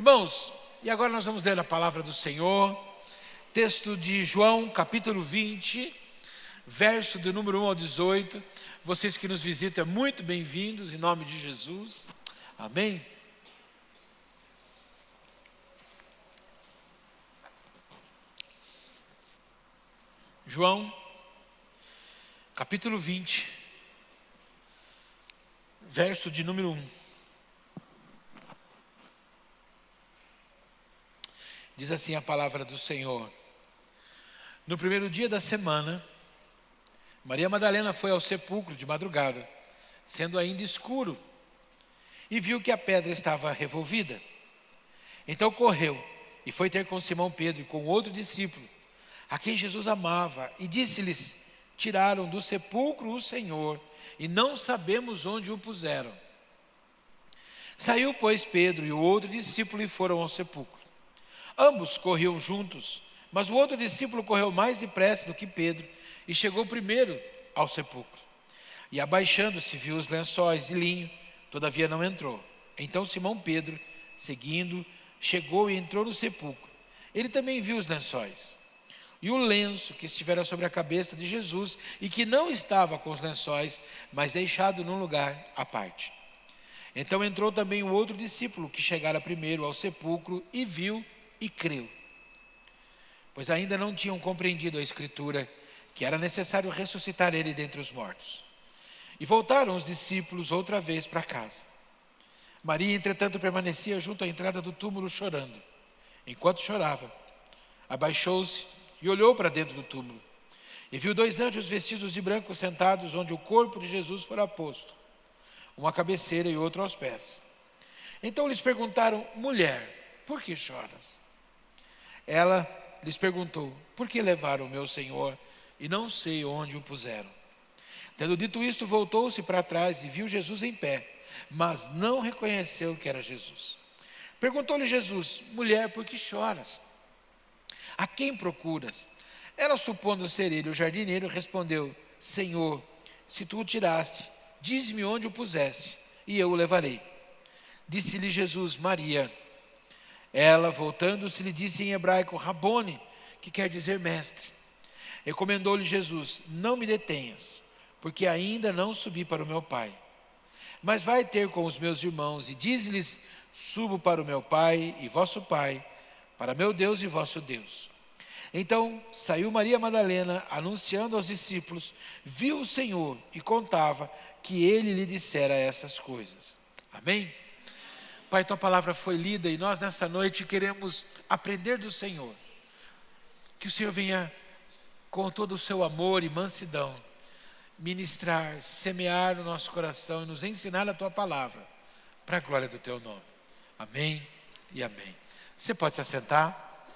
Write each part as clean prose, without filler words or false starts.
Irmãos, e agora nós vamos ler a palavra do Senhor, texto de João, capítulo 20, verso do número 1 ao 18. Vocês que nos visitam, muito bem-vindos, em nome de Jesus. Amém? João, capítulo 20, verso de número 1. Diz assim a palavra do Senhor: no primeiro dia da semana, Maria Madalena foi ao sepulcro de madrugada, sendo ainda escuro, e viu que a pedra estava revolvida. Então correu e foi ter com Simão Pedro e com outro discípulo, a quem Jesus amava, e disse-lhes: tiraram do sepulcro o Senhor, e não sabemos onde o puseram. Saiu, pois, Pedro e o outro discípulo e foram ao sepulcro. Ambos corriam juntos, mas o outro discípulo correu mais depressa do que Pedro e chegou primeiro ao sepulcro. E abaixando-se, viu os lençóis de linho, todavia não entrou. Então Simão Pedro, seguindo, chegou e entrou no sepulcro. Ele também viu os lençóis e o lenço que estivera sobre a cabeça de Jesus e que não estava com os lençóis, mas deixado num lugar à parte. Então entrou também o outro discípulo que chegara primeiro ao sepulcro e viu e creu, pois ainda não tinham compreendido a Escritura, que era necessário ressuscitar ele dentre os mortos. E voltaram os discípulos outra vez para casa. Maria, entretanto, permanecia junto à entrada do túmulo chorando. Enquanto chorava, abaixou-se e olhou para dentro do túmulo, e viu 2 anjos vestidos de branco sentados onde o corpo de Jesus fora posto, um à cabeceira e outro aos pés. Então lhes perguntaram: mulher, por que choras? Ela lhes perguntou: por que levaram o meu Senhor e não sei onde o puseram? Tendo dito isto, voltou-se para trás e viu Jesus em pé, mas não reconheceu que era Jesus. Perguntou-lhe Jesus: mulher, por que choras? A quem procuras? Ela, supondo ser ele o jardineiro, respondeu: Senhor, se tu o tiraste, diz-me onde o puseste, e eu o levarei. Disse-lhe Jesus: Maria. Ela, voltando-se, lhe disse em hebraico: Rabone, que quer dizer mestre. Recomendou-lhe Jesus: não me detenhas, porque ainda não subi para o meu Pai. Mas vai ter com os meus irmãos e diz-lhes: subo para o meu Pai e vosso Pai, para meu Deus e vosso Deus. Então saiu Maria Madalena, anunciando aos discípulos, viu o Senhor e contava que ele lhe dissera essas coisas. Amém? Pai, tua palavra foi lida e nós nessa noite queremos aprender do Senhor. Que o Senhor venha com todo o seu amor e mansidão ministrar, semear no nosso coração e nos ensinar a tua palavra para a glória do teu nome. Amém e amém. Você pode se assentar?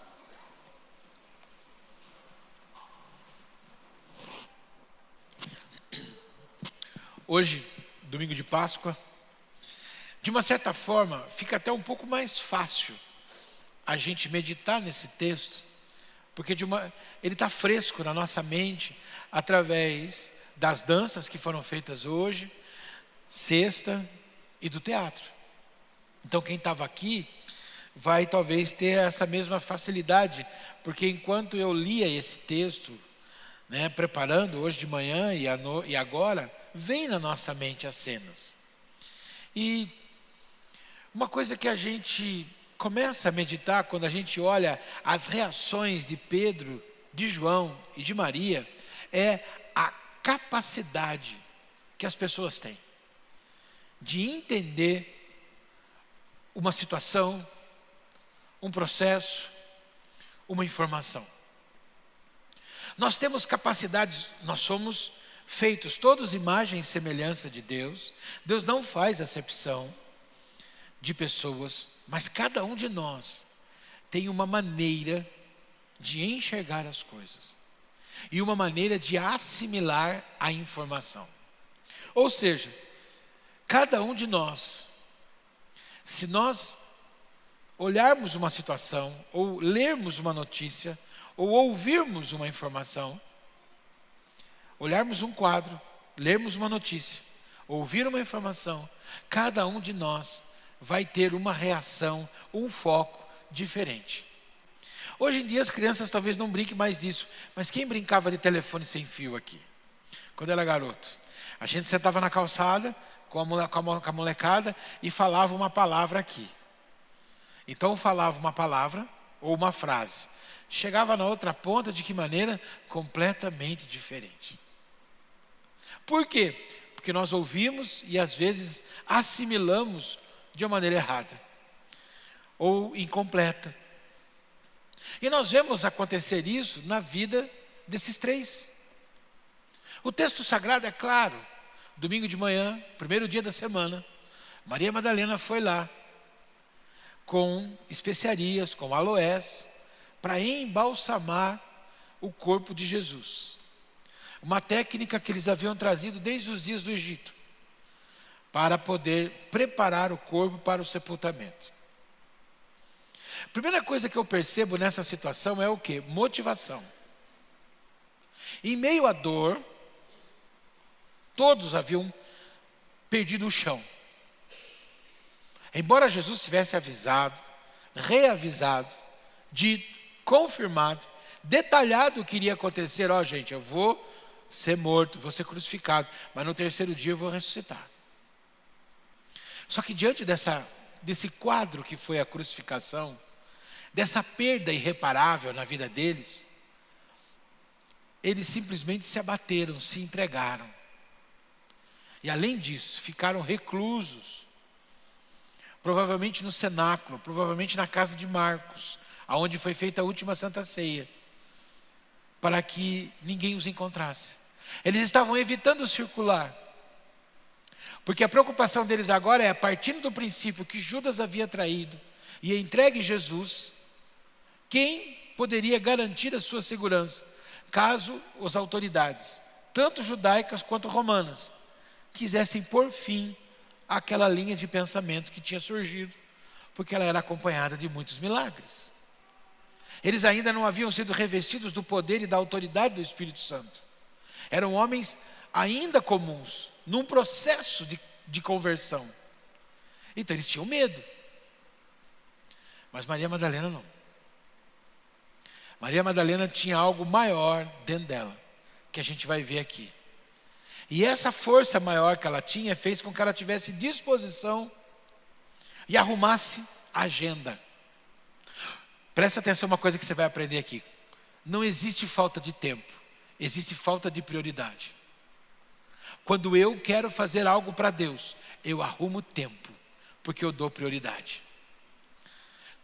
Hoje, domingo de Páscoa, de uma certa forma, fica até um pouco mais fácil a gente meditar nesse texto, porque ele está fresco na nossa mente, através das danças que foram feitas hoje, sexta, e do teatro. Então quem estava aqui vai talvez ter essa mesma facilidade, porque enquanto eu lia esse texto, preparando hoje de manhã e agora, vem na nossa mente as cenas. E uma coisa que a gente começa a meditar quando a gente olha as reações de Pedro, de João e de Maria, é a capacidade que as pessoas têm de entender uma situação, um processo, uma informação. Nós temos capacidades, nós somos feitos todos imagem e semelhança de Deus. Deus não faz acepção de pessoas, mas cada um de nós tem uma maneira de enxergar as coisas e uma maneira de assimilar a informação. Ou seja, cada um de nós, se nós olharmos uma situação, ou lermos uma notícia, ou ouvirmos uma informação, olharmos um quadro, lermos uma notícia, ouvir uma informação, cada um de nós vai ter uma reação, um foco diferente. Hoje em dia as crianças talvez não brinquem mais disso, mas quem brincava de telefone sem fio aqui? Quando era garoto. A gente sentava na calçada com a molecada e falava uma palavra aqui. Então falava uma palavra ou uma frase. Chegava na outra ponta de que maneira? Completamente diferente. Por quê? Porque nós ouvimos e às vezes assimilamos de uma maneira errada ou incompleta. E nós vemos acontecer isso na vida desses três. O texto sagrado é claro. Domingo de manhã, primeiro dia da semana, Maria Madalena foi lá com especiarias, com aloés, para embalsamar o corpo de Jesus. Uma técnica que eles haviam trazido desde os dias do Egito, para poder preparar o corpo para o sepultamento. A primeira coisa que eu percebo nessa situação é o quê? Motivação. Em meio à dor, todos haviam perdido o chão. Embora Jesus tivesse avisado, reavisado, dito, confirmado, detalhado o que iria acontecer. Ó, gente, eu vou ser morto, vou ser crucificado, mas no terceiro dia eu vou ressuscitar. Só que diante desse quadro que foi a crucificação, dessa perda irreparável na vida deles, eles simplesmente se abateram, se entregaram. E além disso, ficaram reclusos, provavelmente no cenáculo, provavelmente na casa de Marcos, aonde foi feita a última Santa Ceia, para que ninguém os encontrasse. Eles estavam evitando circular, porque a preocupação deles agora é, partindo do princípio que Judas havia traído e entregue Jesus, quem poderia garantir a sua segurança, caso as autoridades, tanto judaicas quanto romanas, quisessem pôr fim àquela linha de pensamento que tinha surgido, porque ela era acompanhada de muitos milagres. Eles ainda não haviam sido revestidos do poder e da autoridade do Espírito Santo. Eram homens ainda comuns, num processo de conversão. Então eles tinham medo. Mas Maria Madalena não. Maria Madalena tinha algo maior dentro dela, que a gente vai ver aqui. E essa força maior que ela tinha fez com que ela tivesse disposição e arrumasse a agenda. Presta atenção uma coisa que você vai aprender aqui. Não existe falta de tempo, existe falta de prioridade. Quando eu quero fazer algo para Deus, eu arrumo tempo, porque eu dou prioridade.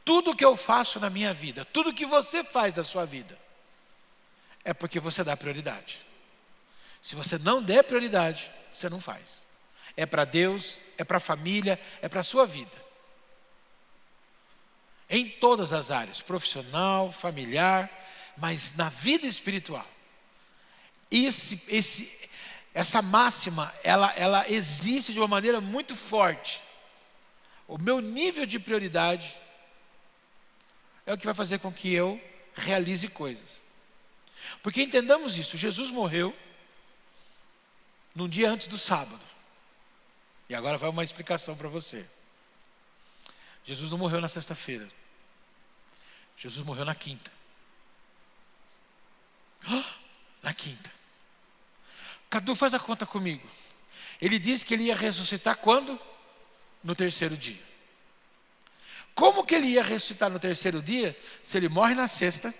Tudo que eu faço na minha vida, tudo que você faz na sua vida, é porque você dá prioridade. Se você não der prioridade, você não faz. É para Deus, é para a família, é para a sua vida. Em todas as áreas, profissional, familiar, mas na vida espiritual. Essa máxima, ela existe de uma maneira muito forte. O meu nível de prioridade é o que vai fazer com que eu realize coisas. Porque entendamos isso, Jesus morreu num dia antes do sábado. E agora vai uma explicação para você. Jesus não morreu na sexta-feira. Jesus morreu na quinta. Na quinta. Cadu, faz a conta comigo. Ele disse que ele ia ressuscitar quando? No terceiro dia. Como que ele ia ressuscitar no terceiro dia, se ele morre na sexta,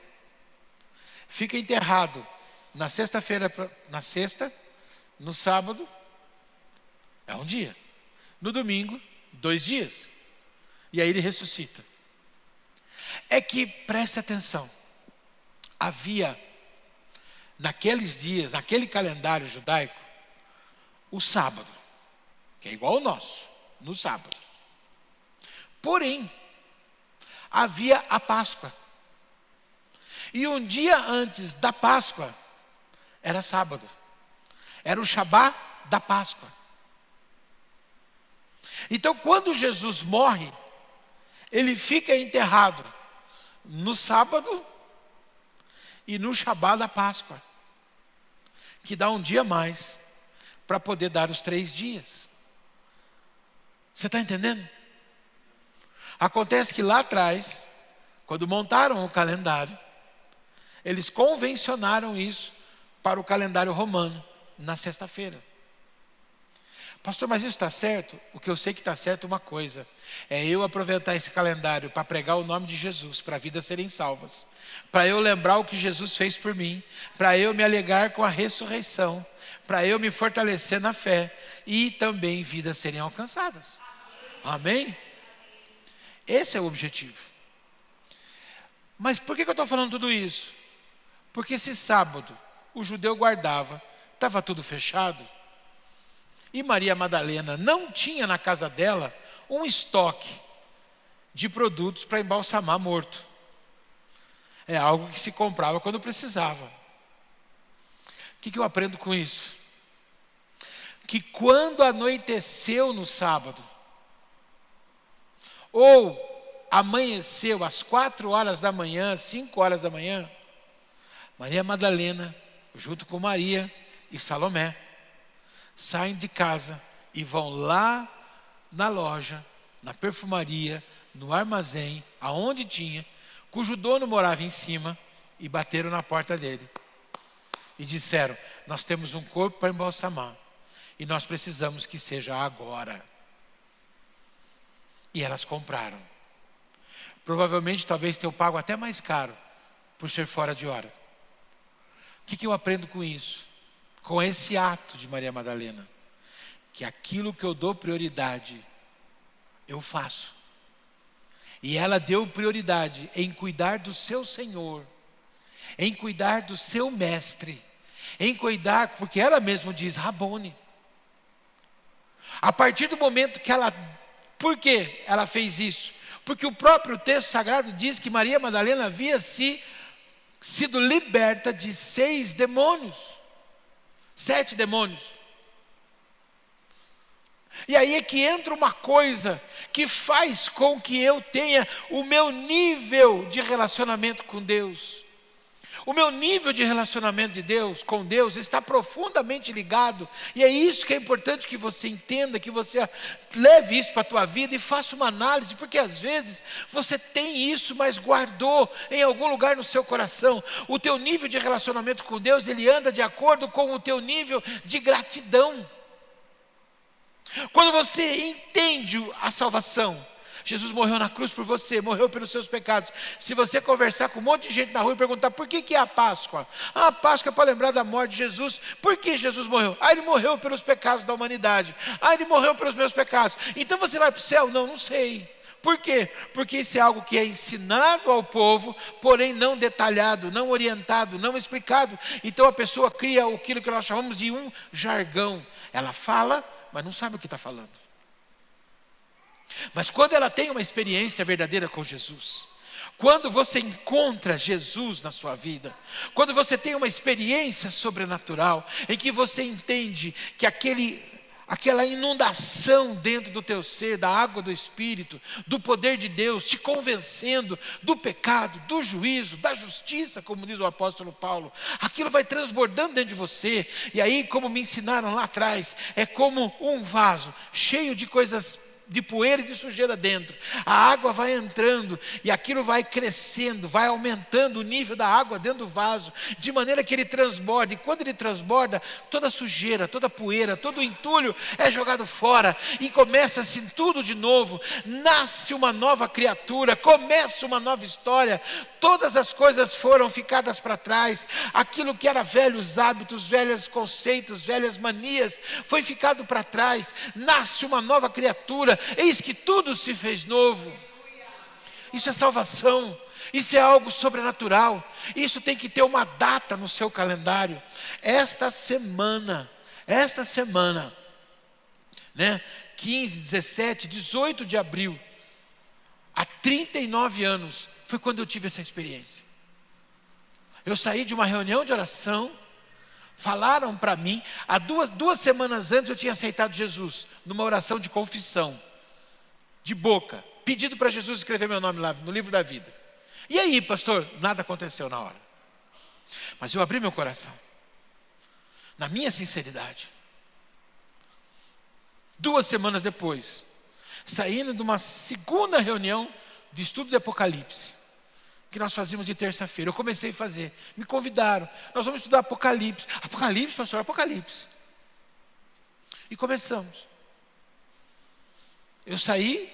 fica enterrado na sexta-feira, na sexta, no sábado, é um dia. No domingo, 2 dias. E aí ele ressuscita. É que, preste atenção, havia, naqueles dias, naquele calendário judaico, o sábado, que é igual ao nosso, no sábado. Porém, havia a Páscoa. E um dia antes da Páscoa, era sábado. Era o Shabá da Páscoa. Então, quando Jesus morre, ele fica enterrado no sábado e no Shabá da Páscoa, que dá um dia a mais para poder dar os 3 dias. Você está entendendo? Acontece que lá atrás, quando montaram o calendário, eles convencionaram isso para o calendário romano, na sexta-feira. Pastor, mas isso está certo? O que eu sei que está certo é uma coisa: é eu aproveitar esse calendário para pregar o nome de Jesus, para vidas serem salvas, para eu lembrar o que Jesus fez por mim, para eu me alegrar com a ressurreição, para eu me fortalecer na fé e também vidas serem alcançadas. Amém? Esse é o objetivo. Mas por que eu estou falando tudo isso? Porque esse sábado o judeu guardava, estava tudo fechado, e Maria Madalena não tinha na casa dela um estoque de produtos para embalsamar morto. É algo que se comprava quando precisava. O que eu aprendo com isso? Que quando anoiteceu no sábado, ou amanheceu às 4 horas da manhã, 5 horas da manhã, Maria Madalena, junto com Maria e Salomé, saem de casa e vão lá na loja, na perfumaria, no armazém, aonde tinha, cujo dono morava em cima, e bateram na porta dele. E disseram: nós temos um corpo para embalsamar, e nós precisamos que seja agora. E elas compraram. Provavelmente, talvez tenham pago até mais caro, por ser fora de hora. O que eu aprendo com isso? Com esse ato de Maria Madalena? Que aquilo que eu dou prioridade, eu faço. E ela deu prioridade em cuidar do seu Senhor, em cuidar do seu mestre, em cuidar, porque ela mesma diz, Rabone. A partir do momento que ela, por que ela fez isso? Porque o próprio texto sagrado diz que Maria Madalena havia sido liberta de 6 demônios, 7 demônios. E aí é que entra uma coisa que faz com que eu tenha o meu nível de relacionamento com Deus. O meu nível de relacionamento com Deus está profundamente ligado. E é isso que é importante que você entenda, que você leve isso para a tua vida e faça uma análise. Porque às vezes você tem isso, mas guardou em algum lugar no seu coração. O teu nível de relacionamento com Deus, ele anda de acordo com o teu nível de gratidão. Quando você entende a salvação, Jesus morreu na cruz por você, morreu pelos seus pecados. Se você conversar com um monte de gente na rua e perguntar por que é a Páscoa? A Páscoa é para lembrar da morte de Jesus. Por que Jesus morreu? Ele morreu pelos pecados da humanidade. Ele morreu pelos meus pecados. Então você vai para o céu? Não sei. Por quê? Porque isso é algo que é ensinado ao povo, porém não detalhado, não orientado, não explicado. Então a pessoa cria aquilo que nós chamamos de um jargão. Ela fala, mas não sabe o que está falando. Mas quando ela tem uma experiência verdadeira com Jesus, quando você encontra Jesus na sua vida, quando você tem uma experiência sobrenatural, em que você entende que aquela inundação dentro do teu ser, da água do Espírito, do poder de Deus, te convencendo do pecado, do juízo, da justiça, como diz o apóstolo Paulo, aquilo vai transbordando dentro de você. E aí, como me ensinaram lá atrás, é como um vaso cheio de coisas, de poeira e de sujeira dentro. A água vai entrando e aquilo vai crescendo, vai aumentando o nível da água dentro do vaso, de maneira que ele transborda. E quando ele transborda, toda sujeira, toda poeira, todo entulho é jogado fora e começa-se tudo de novo. Nasce uma nova criatura, começa uma nova história. Todas as coisas foram ficadas para trás. Aquilo que era velhos hábitos, velhos conceitos, velhas manias, foi ficado para trás. Nasce uma nova criatura. Eis que tudo se fez novo. Isso é salvação. Isso é algo sobrenatural. Isso tem que ter uma data no seu calendário. Esta semana, 15, 17, 18 de abril, há 39 anos, foi quando eu tive essa experiência. Eu saí de uma reunião de oração, falaram para mim, há duas semanas antes eu tinha aceitado Jesus, numa oração de confissão, de boca, pedido para Jesus escrever meu nome lá no livro da vida. E aí, pastor, nada aconteceu na hora. Mas eu abri meu coração, na minha sinceridade. 2 semanas depois, saindo de uma segunda reunião de estudo de Apocalipse, que nós fazíamos de terça-feira. Eu comecei a fazer, me convidaram, nós vamos estudar Apocalipse. Apocalipse, pastor, Apocalipse. E começamos. Eu saí,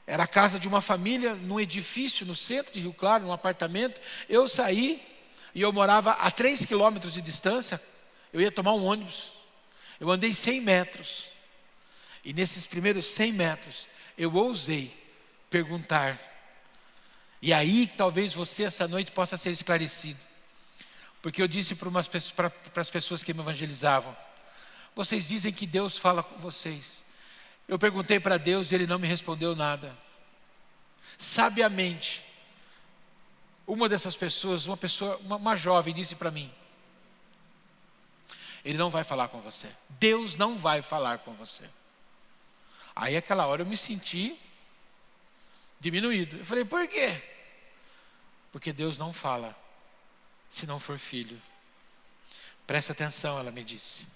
era a casa de uma família, num edifício no centro de Rio Claro, num apartamento. Eu saí, e eu morava a 3 quilômetros de distância, eu ia tomar um ônibus. Eu andei 100 metros, e nesses primeiros 100 metros, eu ousei perguntar, e aí talvez você essa noite possa ser esclarecido, porque eu disse para as pessoas que me evangelizavam: vocês dizem que Deus fala com vocês. Eu perguntei para Deus e Ele não me respondeu nada. Sabiamente, uma dessas pessoas, uma jovem disse para mim: Ele não vai falar com você, Deus não vai falar com você. Aí aquela hora eu me senti diminuído. Eu falei: por quê? Porque Deus não fala se não for filho. Presta atenção, ela me disse.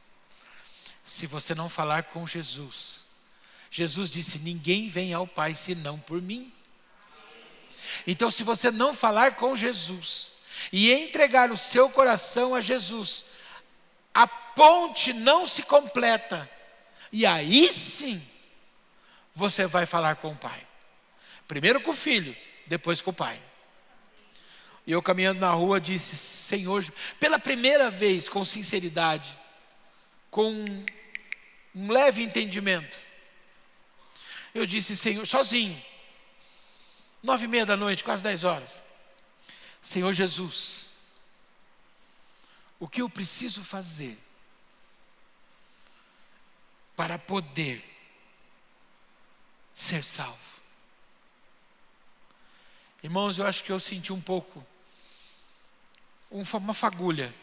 Se você não falar com Jesus, Jesus disse: ninguém vem ao Pai senão por mim. Então, se você não falar com Jesus e entregar o seu coração a Jesus, a ponte não se completa. E aí sim, você vai falar com o Pai. Primeiro com o Filho, depois com o Pai. E eu caminhando na rua disse: Senhor, pela primeira vez, com sinceridade, com um leve entendimento, eu disse: Senhor, sozinho, 9:30 da noite, quase 10 horas. Senhor Jesus, o que eu preciso fazer para poder ser salvo? Irmãos, eu acho que eu senti um pouco, uma fagulha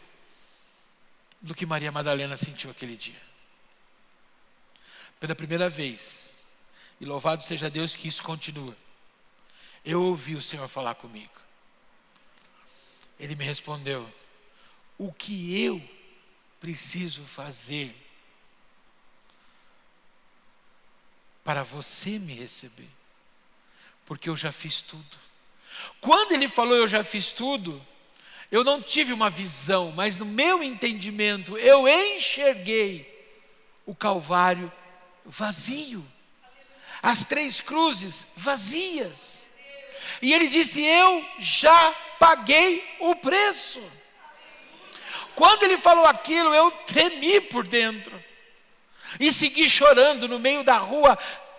do que Maria Madalena sentiu aquele dia. Pela primeira vez, e louvado seja Deus que isso continua, eu ouvi o Senhor falar comigo. Ele me respondeu: o que eu preciso fazer para você me receber? Porque eu já fiz tudo. Quando ele falou eu já fiz tudo, eu não tive uma visão, mas no meu entendimento eu enxerguei o Calvário vazio, as 3 cruzes vazias. E ele disse: eu já paguei o preço. Quando ele falou aquilo, eu tremi por dentro e segui chorando no meio da rua.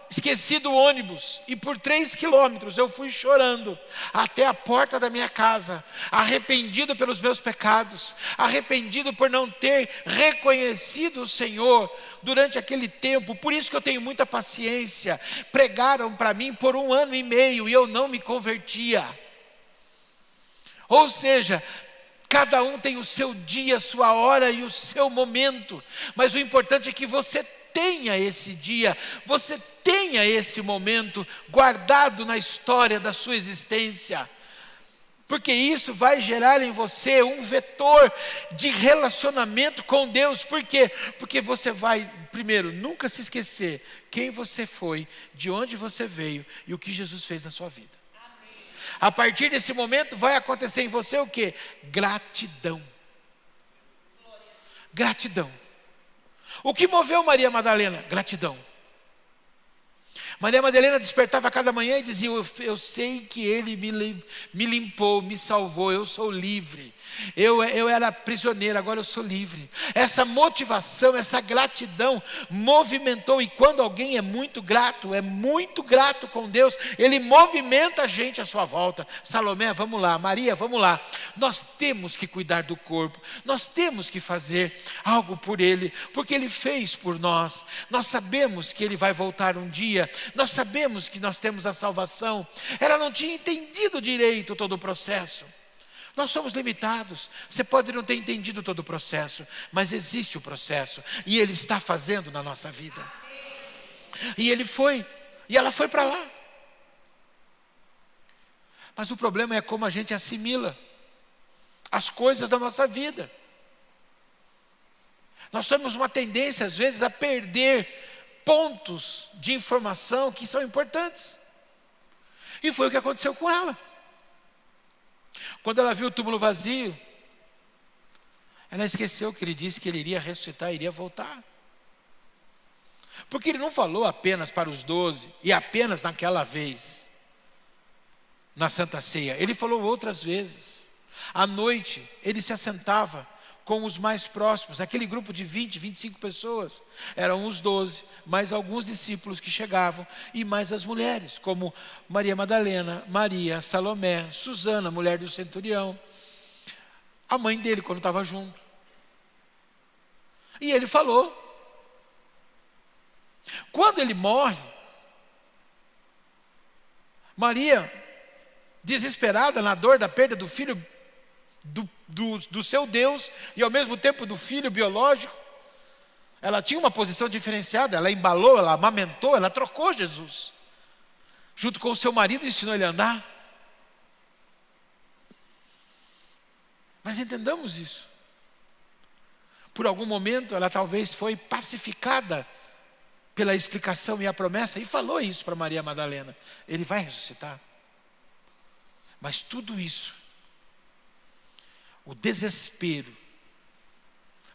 Esqueci do ônibus e por 3 quilômetros eu fui chorando até a porta da minha casa, arrependido pelos meus pecados, arrependido por não ter reconhecido o Senhor durante aquele tempo. Por isso que eu tenho muita paciência. Pregaram para mim por 1 ano e meio e eu não me convertia. Ou seja, cada um tem o seu dia, a sua hora e o seu momento, mas o importante é que você tenha esse dia, você tenha esse momento guardado na história da sua existência, porque isso vai gerar em você um vetor de relacionamento com Deus. Por quê? Porque você vai, primeiro, nunca se esquecer quem você foi, de onde você veio e o que Jesus fez na sua vida. Amém. A partir desse momento vai acontecer em você o quê? Gratidão. Gratidão. O que moveu Maria Madalena? Gratidão. Maria Madalena despertava a cada manhã e dizia: eu sei que Ele me limpou, me salvou, eu sou livre. Eu era prisioneira, agora eu sou livre. Essa motivação, essa gratidão movimentou. E quando alguém é muito grato com Deus, ele movimenta a gente à sua volta. Salomé, vamos lá. Maria, vamos lá. Nós temos que cuidar do corpo, nós temos que fazer algo por Ele, porque Ele fez por nós. Nós sabemos que Ele vai voltar um dia, nós sabemos que nós temos a salvação. Ela não tinha entendido direito todo o processo. Nós somos limitados. Você pode não ter entendido todo o processo, mas existe o processo e Ele está fazendo na nossa vida. E Ele foi, e ela foi para lá. Mas o problema é como a gente assimila as coisas da nossa vida. Nós temos uma tendência às vezes a perder pontos de informação que são importantes. E foi o que aconteceu com ela. Quando ela viu o túmulo vazio, ela esqueceu que ele disse que ele iria ressuscitar, iria voltar. Porque ele não falou apenas para os 12 e apenas naquela vez, na Santa Ceia. Ele falou outras vezes. À noite, ele se assentava com os mais próximos, aquele grupo de 20, 25 pessoas. Eram os 12, mais alguns discípulos que chegavam, e mais as mulheres, como Maria Madalena, Maria, Salomé, Susana, mulher do centurião, a mãe dele quando estava junto. E ele falou. Quando ele morre, Maria, desesperada na dor da perda do filho do seu Deus e ao mesmo tempo do filho biológico, ela tinha uma posição diferenciada, ela embalou, ela amamentou, ela trocou Jesus. Junto com o seu marido ensinou ele a andar. Mas entendamos isso. Por algum momento ela talvez foi pacificada pela explicação e a promessa, e falou isso para Maria Madalena: ele vai ressuscitar. Mas tudo isso, o desespero,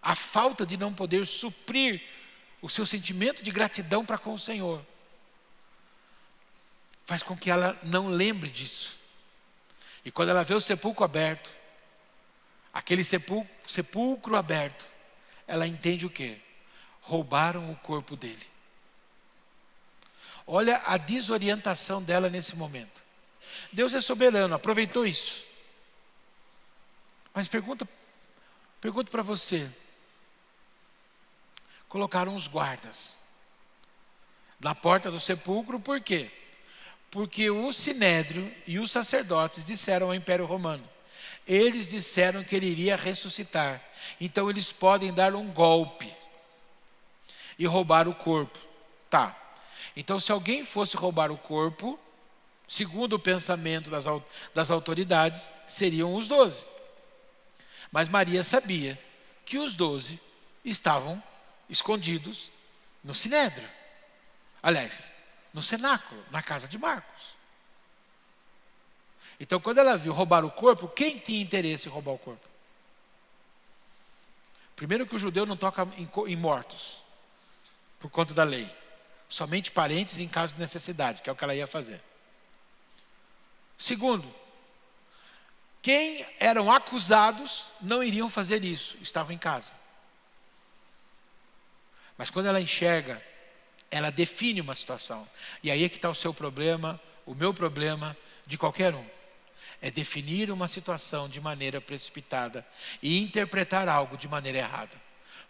a falta de não poder suprir o seu sentimento de gratidão para com o Senhor, faz com que ela não lembre disso. E quando ela vê o sepulcro aberto, aquele sepulcro aberto, ela entende o quê? Roubaram o corpo dele. Olha a desorientação dela nesse momento. Deus é soberano, aproveitou isso. Mas pergunto para você. Colocaram os guardas na porta do sepulcro, por quê? Porque o Sinédrio e os sacerdotes disseram ao Império Romano. Eles disseram que ele iria ressuscitar. Então eles podem dar um golpe e roubar o corpo. Tá. Então se alguém fosse roubar o corpo, segundo o pensamento das autoridades, seriam os 12. Mas Maria sabia que os 12 estavam escondidos no Sinédrio. Aliás, no cenáculo, na casa de Marcos. Então quando ela viu roubar o corpo, quem tinha interesse em roubar o corpo? Primeiro que o judeu não toca em mortos, por conta da lei. Somente parentes em caso de necessidade, que é o que ela ia fazer. Segundo, quem eram acusados não iriam fazer isso, estavam em casa. Mas quando ela enxerga, ela define uma situação. E aí é que está o seu problema, o meu problema, de qualquer um. É definir uma situação de maneira precipitada e interpretar algo de maneira errada.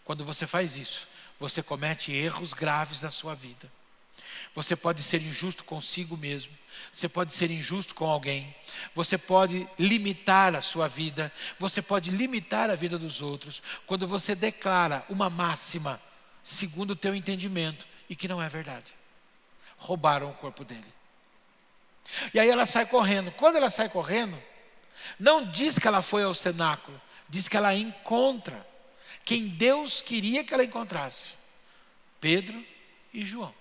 Quando você faz isso, você comete erros graves na sua vida. Você pode ser injusto consigo mesmo. Você pode ser injusto com alguém. Você pode limitar a sua vida. Você pode limitar a vida dos outros. Quando você declara uma máxima segundo o teu entendimento e que não é verdade. Roubaram o corpo dele. E aí ela sai correndo. Quando ela sai correndo, não diz que ela foi ao cenáculo. Diz que ela encontra quem Deus queria que ela encontrasse: Pedro e João.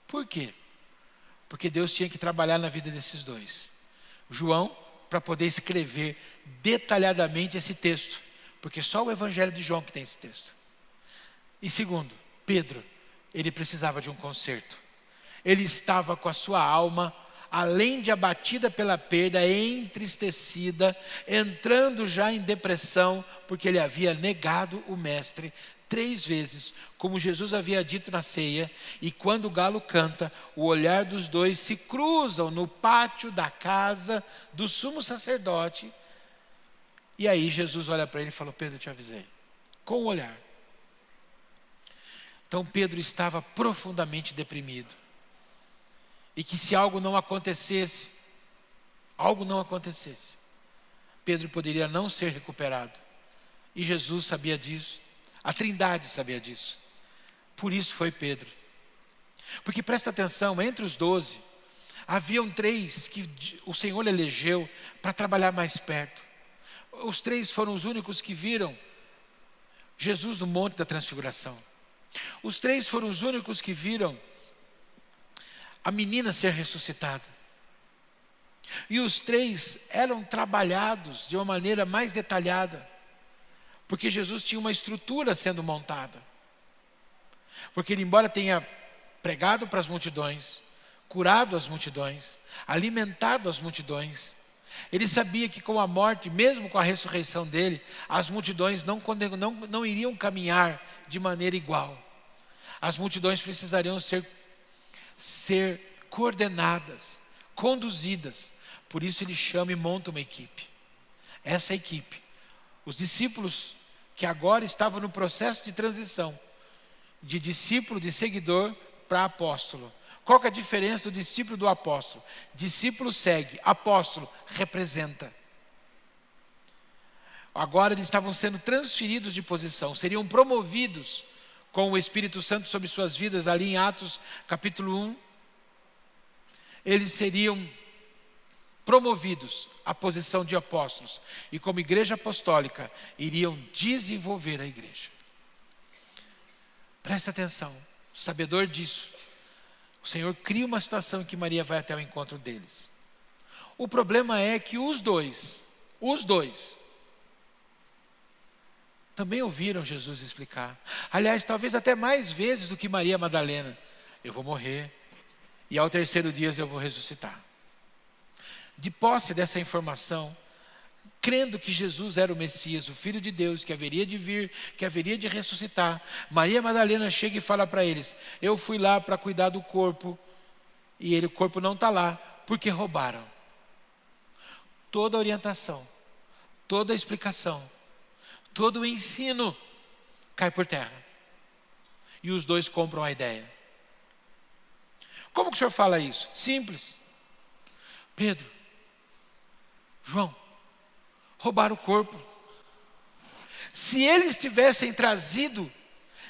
Por quê? Porque Deus tinha que trabalhar na vida desses dois. João, para poder escrever detalhadamente esse texto, porque só o Evangelho de João que tem esse texto. E segundo, Pedro, ele precisava de um conserto. Ele estava com a sua alma, além de abatida pela perda, entristecida, entrando já em depressão, porque ele havia negado o Mestre 3 vezes, como Jesus havia dito na ceia. E quando o galo canta, o olhar dos dois se cruzam no pátio da casa do sumo sacerdote. E aí Jesus olha para ele e fala: Pedro, eu te avisei, com o olhar. Então Pedro estava profundamente deprimido. E que se algo não acontecesse, Pedro poderia não ser recuperado. E Jesus sabia disso. A Trindade sabia disso. Por isso foi Pedro. Porque presta atenção, entre os 12, haviam 3 que o Senhor elegeu para trabalhar mais perto. Os 3 foram os únicos que viram Jesus no Monte da Transfiguração. Os 3 foram os únicos que viram a menina ser ressuscitada. E os 3 eram trabalhados de uma maneira mais detalhada, porque Jesus tinha uma estrutura sendo montada. Porque ele, embora tenha pregado para as multidões, curado as multidões, alimentado as multidões, ele sabia que com a morte, mesmo com a ressurreição dele, as multidões não iriam caminhar de maneira igual. As multidões precisariam ser coordenadas, conduzidas. Por isso ele chama e monta uma equipe. Essa equipe, os discípulos que agora estavam no processo de transição, de discípulo, de seguidor para apóstolo. Qual que é a diferença do discípulo e do apóstolo? Discípulo segue, apóstolo representa. Agora eles estavam sendo transferidos de posição, seriam promovidos com o Espírito Santo sobre suas vidas, ali em Atos capítulo 1. Eles seriam promovidos à posição de apóstolos e como igreja apostólica iriam desenvolver a igreja. Presta atenção, sabedor disso, o Senhor cria uma situação em que Maria vai até o encontro deles. O problema é que os dois, também ouviram Jesus explicar. Aliás, talvez até mais vezes do que Maria Madalena. Eu vou morrer e ao 3º dia eu vou ressuscitar. De posse dessa informação, crendo que Jesus era o Messias, o Filho de Deus, que haveria de vir, que haveria de ressuscitar, Maria Madalena chega e fala para eles: eu fui lá para cuidar do corpo, e o corpo não está lá, porque roubaram. Toda a orientação, toda a explicação, todo o ensino cai por terra. E os dois compram a ideia. Como que o senhor fala isso? Simples. Pedro, João, roubaram o corpo. Se eles tivessem trazido,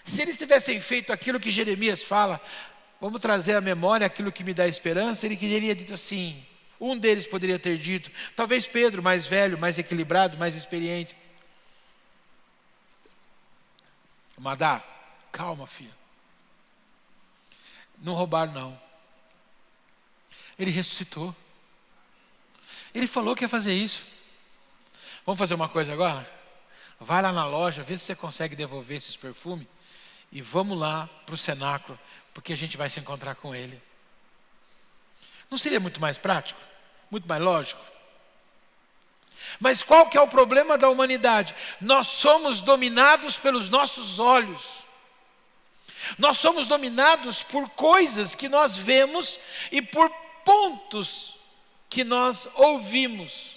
se eles tivessem feito aquilo que Jeremias fala, vamos trazer à memória aquilo que me dá esperança, ele teria dito assim, um deles poderia ter dito, talvez Pedro, mais velho, mais equilibrado, mais experiente: Madá, calma, filha. Não roubaram, não. Ele ressuscitou. Ele falou que ia fazer isso. Vamos fazer uma coisa agora? Vai lá na loja, vê se você consegue devolver esses perfumes e vamos lá para o cenáculo, porque a gente vai se encontrar com ele. Não seria muito mais prático? Muito mais lógico? Mas qual que é o problema da humanidade? Nós somos dominados pelos nossos olhos. Nós somos dominados por coisas que nós vemos e por pontos que nós ouvimos.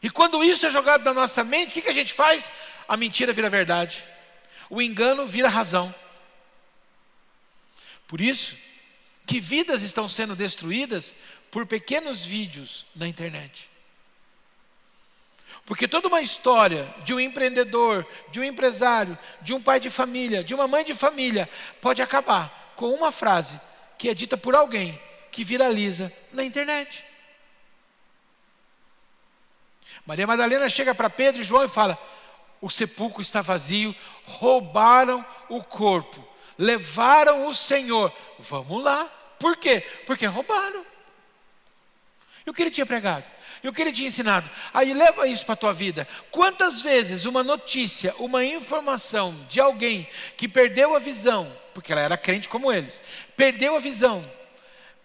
E quando isso é jogado na nossa mente, o que a gente faz? A mentira vira verdade. O engano vira razão. Por isso que vidas estão sendo destruídas por pequenos vídeos na internet. Porque toda uma história de um empreendedor, de um empresário, de um pai de família, de uma mãe de família, pode acabar com uma frase que é dita por alguém que viraliza na internet. Maria Madalena chega para Pedro e João e fala: o sepulcro está vazio, roubaram o corpo, levaram o Senhor. Vamos lá. Por quê? Porque roubaram. E o que ele tinha pregado? E o que ele tinha ensinado? Aí leva isso para a tua vida. Quantas vezes uma notícia, uma informação de alguém que perdeu a visão, porque ela era crente como eles, perdeu a visão,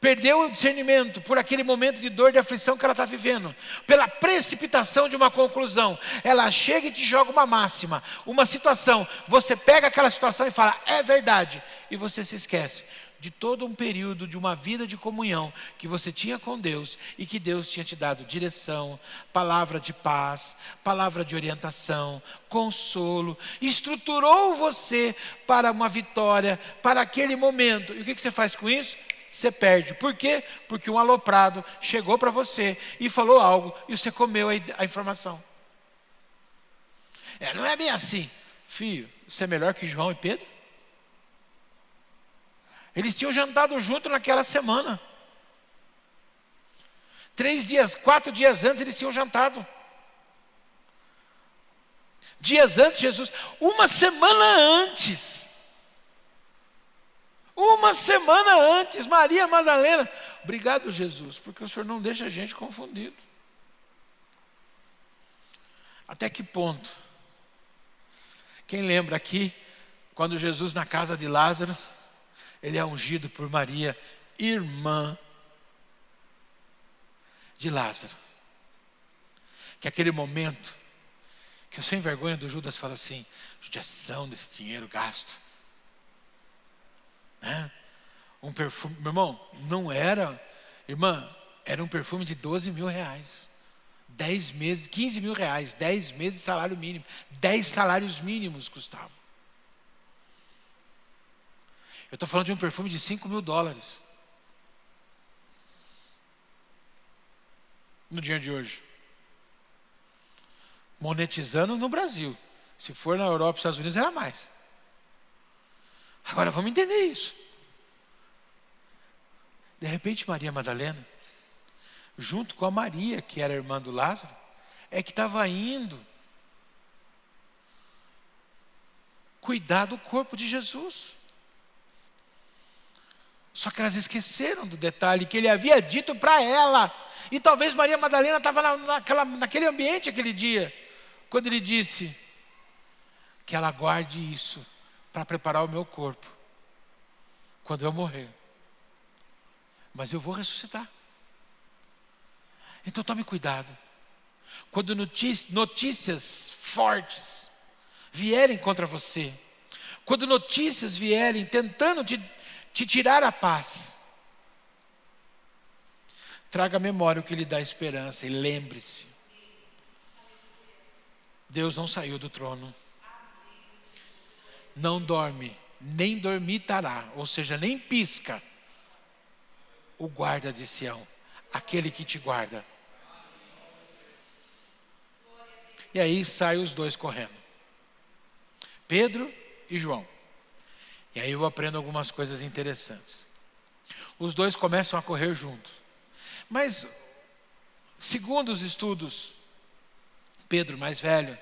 perdeu o discernimento por aquele momento de dor, de aflição que ela está vivendo, pela precipitação de uma conclusão, ela chega e te joga uma máxima, uma situação, você pega aquela situação e fala: é verdade, e você se esquece de todo um período de uma vida de comunhão que você tinha com Deus e que Deus tinha te dado direção, palavra de paz, palavra de orientação, consolo, estruturou você para uma vitória, para aquele momento. E o que você faz com isso? Você perde. Por quê? Porque um aloprado chegou para você e falou algo e você comeu a informação. Não é bem assim. Filho, você é melhor que João e Pedro? Eles tinham jantado junto naquela semana. 3 dias, 4 dias antes eles tinham jantado. Dias antes, Jesus, uma semana antes, Maria Madalena, obrigado, Jesus, porque o Senhor não deixa a gente confundido. Até que ponto? Quem lembra aqui, quando Jesus na casa de Lázaro, ele é ungido por Maria, irmã de Lázaro. Que aquele momento, que o sem vergonha do Judas fala assim, judiação desse dinheiro gasto. Né? Um perfume, meu irmão, não era, irmã, era um perfume de 12 mil reais. 10 meses, 15 mil reais, 10 meses de salário mínimo, 10 salários mínimos custavam. Eu estou falando de um perfume de 5 mil dólares. No dia de hoje. Monetizando no Brasil. Se for na Europa e Estados Unidos, era mais. Agora vamos entender isso. De repente, Maria Madalena, junto com a Maria, que era irmã do Lázaro, é que estava indo cuidar do corpo de Jesus. Só que elas esqueceram do detalhe que ele havia dito para ela. E talvez Maria Madalena estava naquele ambiente aquele dia, quando ele disse que ela guarde isso para preparar o meu corpo quando eu morrer. Mas eu vou ressuscitar. Então tome cuidado. Quando notícias fortes vierem contra você, quando notícias vierem tentando te tirar a paz, traga à memória o que lhe dá esperança e lembre-se, Deus não saiu do trono. Não dorme, nem dormitará, ou seja, nem pisca, o guarda de Sião, aquele que te guarda. E aí saem os dois correndo, Pedro e João. E aí eu aprendo algumas coisas interessantes. Os dois começam a correr juntos. Mas, segundo os estudos, Pedro mais velho,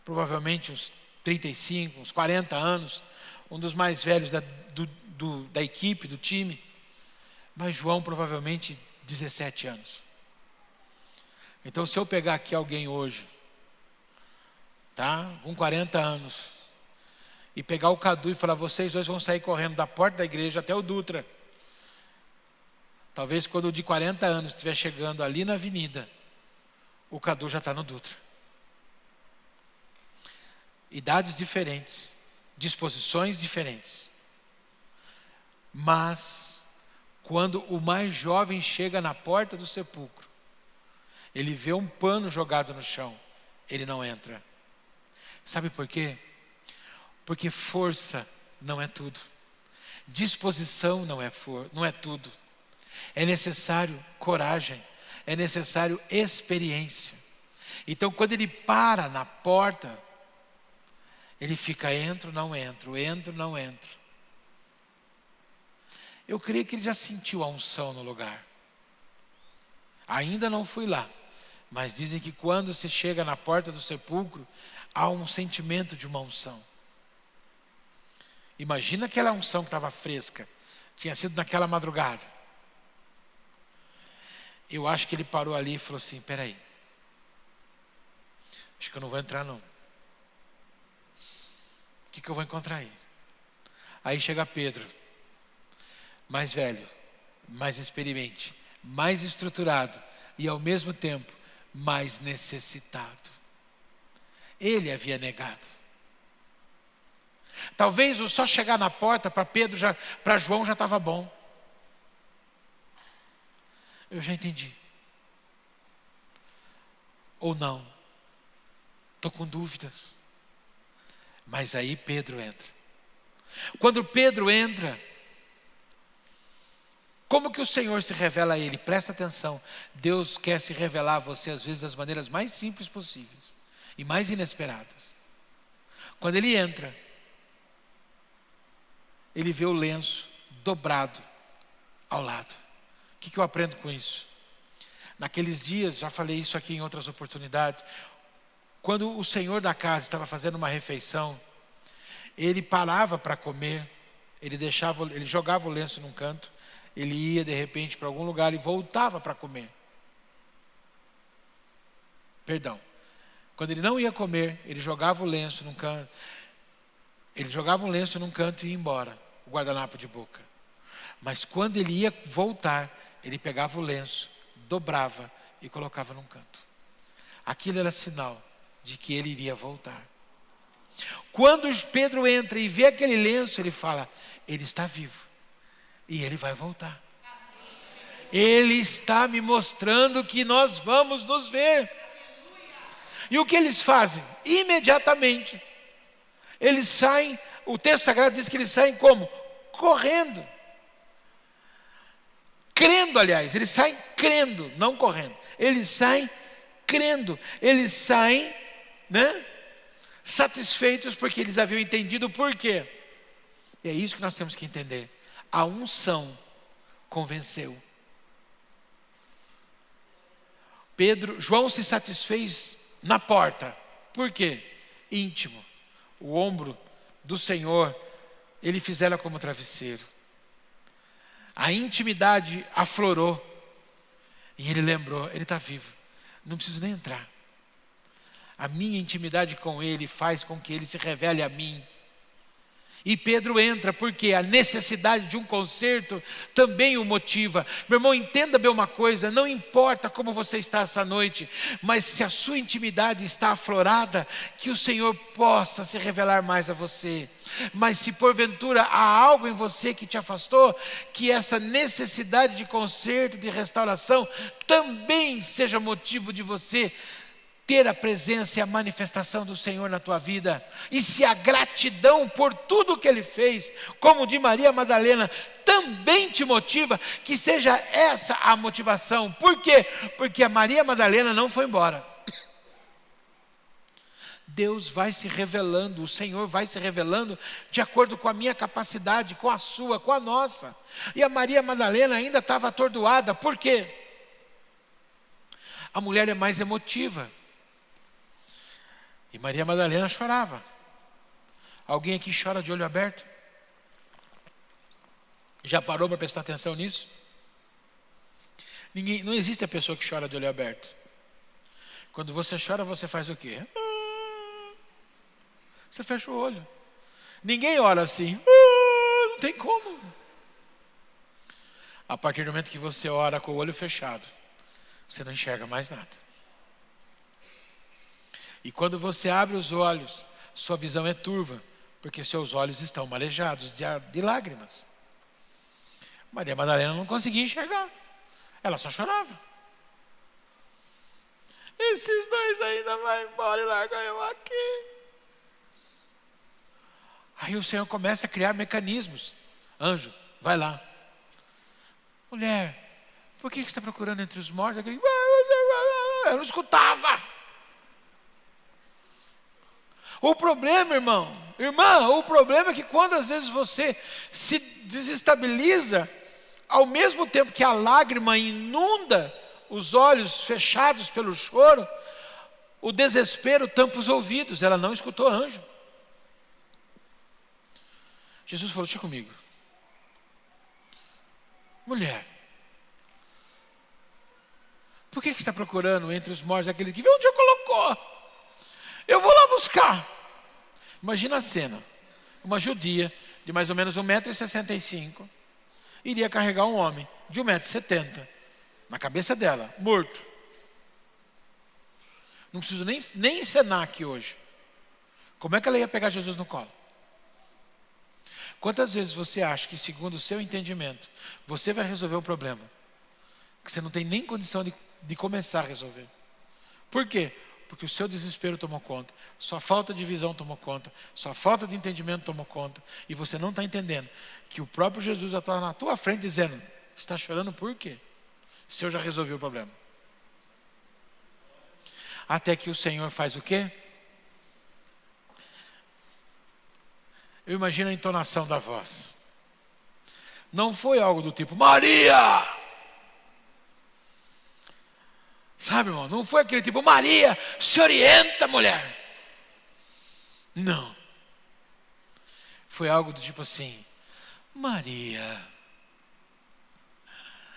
provavelmente uns 35, uns 40 anos, um dos mais velhos da equipe, do time. Mas João provavelmente 17 anos. Então, se eu pegar aqui alguém hoje, tá, com 40 anos, e pegar o Cadu e falar, vocês dois vão sair correndo da porta da igreja até o Dutra. Talvez quando o de 40 anos estiver chegando ali na avenida, o Cadu já está no Dutra. Idades diferentes, disposições diferentes. Mas, quando o mais jovem chega na porta do sepulcro, ele vê um pano jogado no chão, ele não entra. Sabe por quê? Porque força não é tudo. Disposição não é tudo. É necessário coragem, é necessário experiência. Então, quando ele para na porta, ele fica, entro, não entro, entro, não entro. Eu creio que ele já sentiu a unção no lugar. Ainda não fui lá, mas dizem que quando se chega na porta do sepulcro, há um sentimento de uma unção. Imagina aquela unção que estava fresca, tinha sido naquela madrugada. Eu acho que ele parou ali e falou assim, espera aí, acho que eu não vou entrar não. O que eu vou encontrar aí? Aí chega Pedro, mais velho, mais experiente, mais estruturado e ao mesmo tempo mais necessitado. Ele havia negado. Talvez o só chegar na porta para Pedro, para João já estava bom. Eu já entendi. Ou não. Estou com dúvidas. Mas aí Pedro entra. Quando Pedro entra, como que o Senhor se revela a ele? Presta atenção. Deus quer se revelar a você às vezes das maneiras mais simples possíveis e mais inesperadas. Quando ele entra, ele vê o lenço dobrado ao lado. O que eu aprendo com isso? Naqueles dias, já falei isso aqui em outras oportunidades, Quando o senhor da casa estava fazendo uma refeição, ele parava para comer, ele jogava o lenço num canto, ele ia de repente para algum lugar e voltava para comer. Perdão. Quando ele não ia comer, ele jogava o lenço num canto. Ele jogava um lenço num canto e ia embora, o guardanapo de boca. Mas quando ele ia voltar, ele pegava o lenço, dobrava e colocava num canto. Aquilo era sinal de que ele iria voltar. Quando Pedro entra e vê aquele lenço, ele fala: ele está vivo e ele vai voltar. Ele está me mostrando que nós vamos nos ver. E o que eles fazem? Imediatamente, eles saem, o texto sagrado diz que eles saem como? Correndo. Crendo, aliás, eles saem crendo, não correndo. Eles saem crendo. Eles saem, satisfeitos porque eles haviam entendido o porquê. E é isso que nós temos que entender. A unção convenceu. João se satisfez na porta. Por quê? Íntimo. O ombro do Senhor, ele fizera como travesseiro. A intimidade aflorou. E ele lembrou, ele está vivo. Não preciso nem entrar. A minha intimidade com ele faz com que ele se revele a mim. E Pedro entra porque a necessidade de um conserto também o motiva. Meu irmão, entenda bem uma coisa: não importa como você está essa noite, mas se a sua intimidade está aflorada, que o Senhor possa se revelar mais a você. Mas se porventura há algo em você que te afastou, que essa necessidade de conserto, de restauração, também seja motivo de você ter a presença e a manifestação do Senhor na tua vida. E se a gratidão por tudo que Ele fez, como de Maria Madalena, também te motiva, que seja essa a motivação. Por quê? Porque a Maria Madalena não foi embora. Deus vai se revelando, o Senhor vai se revelando de acordo com a minha capacidade, com a sua, com a nossa. E a Maria Madalena ainda estava atordoada. Por quê? A mulher é mais emotiva. E Maria Madalena chorava. Alguém aqui chora de olho aberto? Já parou para prestar atenção nisso? Não existe a pessoa que chora de olho aberto. Quando você chora, você faz o quê? Você fecha o olho. Ninguém ora assim. Não tem como. A partir do momento que você ora com o olho fechado, você não enxerga mais nada. E quando você abre os olhos, sua visão é turva, porque seus olhos estão marejados de lágrimas. Maria Madalena não conseguia enxergar, ela só chorava. Esses dois ainda vão embora e largam eu aqui. Aí o Senhor começa a criar mecanismos. Anjo, vai lá. Mulher, por que você está procurando entre os mortos? Eu não escutava. O problema, irmã, o problema é que quando às vezes você se desestabiliza, ao mesmo tempo que a lágrima inunda os olhos fechados pelo choro, o desespero tampa os ouvidos. Ela não escutou anjo. Jesus falou: deixa comigo. Mulher, por que você está procurando entre os mortos aquele que viu onde eu colocou? Eu vou lá buscar. Imagina a cena. Uma judia de mais ou menos 1,65 m iria carregar um homem de 1,70 m na cabeça dela, morto. Não preciso nem encenar aqui hoje. Como é que ela ia pegar Jesus no colo? Quantas vezes você acha que, segundo o seu entendimento, você vai resolver um problema que você não tem nem condição de começar a resolver? Por quê? Porque o seu desespero tomou conta, sua falta de visão tomou conta, sua falta de entendimento tomou conta, e você não está entendendo que o próprio Jesus está na tua frente dizendo: você está chorando por quê? Se eu já resolvi o problema. Até que o Senhor faz o quê? Eu imagino a entonação da voz. Não foi algo do tipo: Maria! Sabe, irmão? Não foi aquele tipo, Maria, se orienta, mulher. Não. Foi algo do tipo assim, Maria.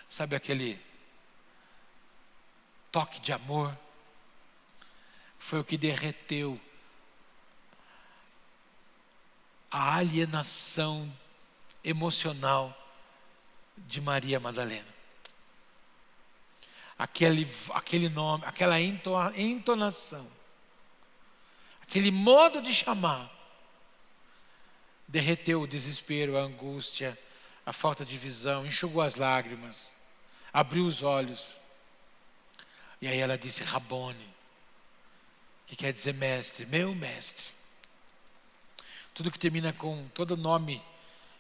Sabe aquele toque de amor? Foi o que derreteu a alienação emocional de Maria Madalena. Aquele nome, aquela entonação, aquele modo de chamar, derreteu o desespero, a angústia, a falta de visão, enxugou as lágrimas, abriu os olhos. E aí ela disse Rabone, que quer dizer mestre, meu mestre. Tudo que termina com, todo nome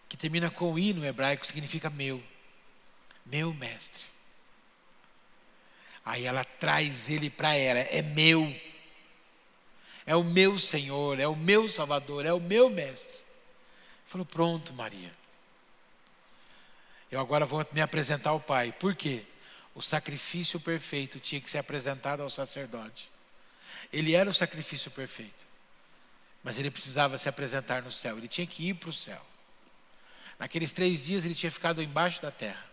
que termina com i no hebraico significa meu mestre. Aí ela traz ele para ela, é meu. É o meu Senhor, é o meu Salvador, é o meu mestre. Falou, pronto, Maria. Eu agora vou me apresentar ao Pai. Por quê? O sacrifício perfeito tinha que ser apresentado ao sacerdote. Ele era o sacrifício perfeito. Mas ele precisava se apresentar no céu. Ele tinha que ir para o céu. Naqueles 3 dias ele tinha ficado embaixo da terra.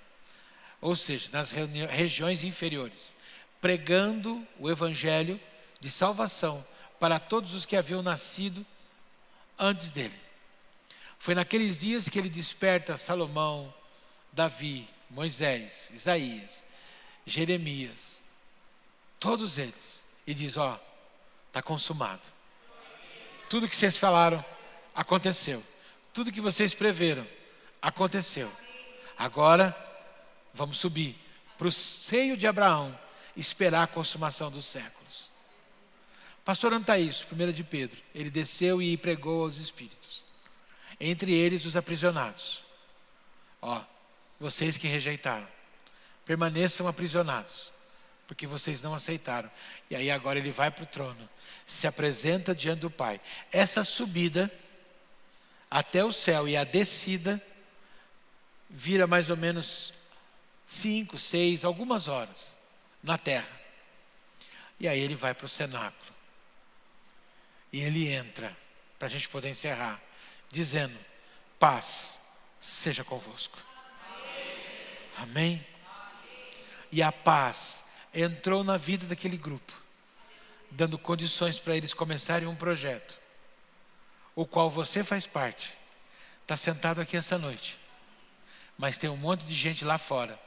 Ou seja, nas regiões inferiores. Pregando o evangelho de salvação para todos os que haviam nascido antes dele. Foi naqueles dias que ele desperta Salomão, Davi, Moisés, Isaías, Jeremias, todos eles, e diz, está consumado. Tudo que vocês falaram, aconteceu. Tudo que vocês preveram, aconteceu. Agora, vamos subir para o seio de Abraão, esperar a consumação dos séculos. Pastor Antaísio, 1 de Pedro, ele desceu e pregou aos espíritos. Entre eles os aprisionados. Vocês que rejeitaram, permaneçam aprisionados, porque vocês não aceitaram. E aí agora ele vai para o trono, se apresenta diante do Pai. Essa subida até o céu e a descida vira mais ou menos 5, 6, algumas horas na terra. E aí ele vai para o cenáculo. E ele entra, para a gente poder encerrar, dizendo, paz seja convosco. Amém? E a paz entrou na vida daquele grupo, dando condições para eles começarem um projeto, o qual você faz parte. Está sentado aqui essa noite, mas tem um monte de gente lá fora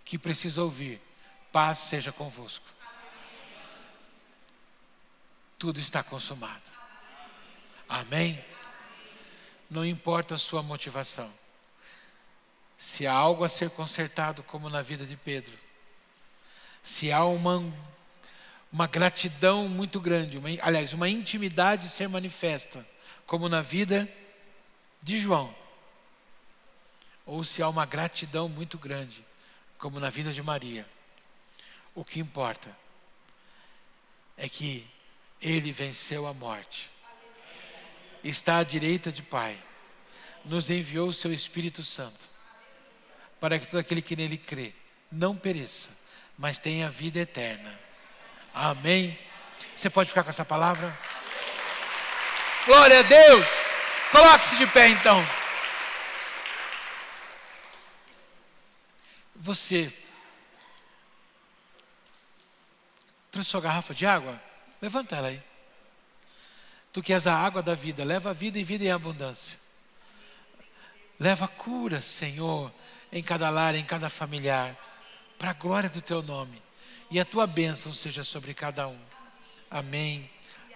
que precisa ouvir, paz seja convosco. Tudo está consumado. Amém? Não importa a sua motivação. Se há algo a ser consertado, como na vida de Pedro, se há uma gratidão muito grande, uma intimidade ser manifesta, como na vida de João, ou se há uma gratidão muito grande, como na vida de Maria, o que importa é que ele venceu a morte, está à direita de Pai, nos enviou o seu Espírito Santo, para que todo aquele que nele crê não pereça, mas tenha vida eterna. Amém? Você pode ficar com essa palavra? Glória a Deus! Coloque-se de pé então. Você trouxe sua garrafa de água? Levanta ela aí. Tu que és a água da vida, leva a vida e vida em abundância. Leva cura, Senhor, em cada lar, em cada familiar, para a glória do teu nome. E a tua bênção seja sobre cada um. Amém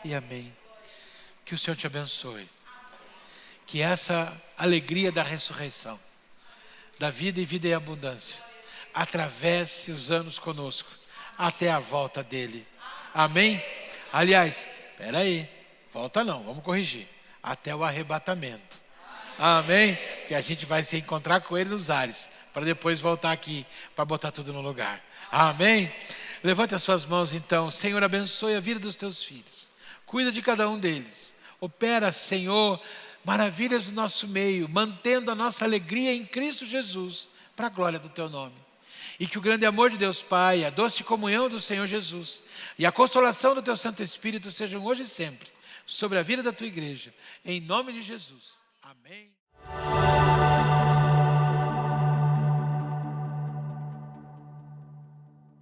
e amém. Que o Senhor te abençoe. Que essa alegria da ressurreição, da vida e vida em abundância, atravesse os anos conosco, até a volta dele. Amém? Aliás, espera aí, volta não, vamos corrigir. Até o arrebatamento. Amém? Que a gente vai se encontrar com ele nos ares, para depois voltar aqui, para botar tudo no lugar. Amém? Levante as suas mãos então. Senhor, abençoe a vida dos teus filhos. Cuida de cada um deles. Opera, Senhor, maravilhas do nosso meio, mantendo a nossa alegria em Cristo Jesus, para a glória do teu nome. E que o grande amor de Deus Pai, a doce comunhão do Senhor Jesus e a consolação do teu Santo Espírito sejam hoje e sempre sobre a vida da tua igreja. Em nome de Jesus. Amém.